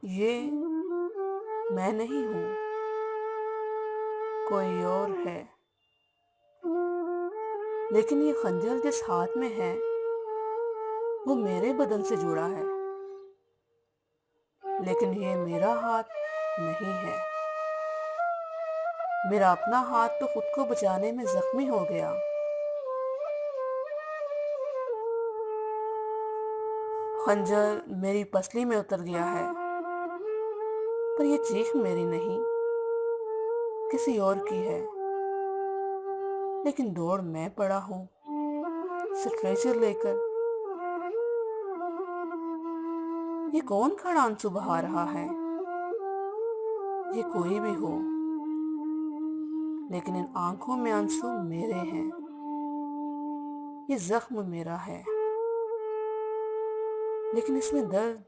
یہ میں نہیں ہوں، کوئی اور ہے، لیکن یہ خنجر جس ہاتھ میں ہے وہ میرے بدن سے جڑا ہے، لیکن یہ میرا ہاتھ نہیں ہے۔ میرا اپنا ہاتھ تو خود کو بچانے میں زخمی ہو گیا۔ خنجر میری پسلی میں اتر گیا ہے، پر یہ چیخ میری نہیں، کسی اور کی ہے، لیکن دوڑ میں پڑا ہوں سٹریچر لے کر۔ یہ کون کھڑا آنسو بہا رہا ہے؟ یہ کوئی بھی ہو، لیکن ان آنکھوں میں آنسو میرے ہیں، یہ زخم میرا ہے، لیکن اس میں درد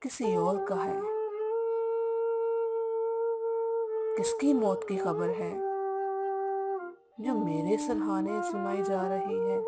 کسی اور کا ہے۔ کس کی موت کی خبر ہے جو میرے سرہانے سنائی جا رہی ہے؟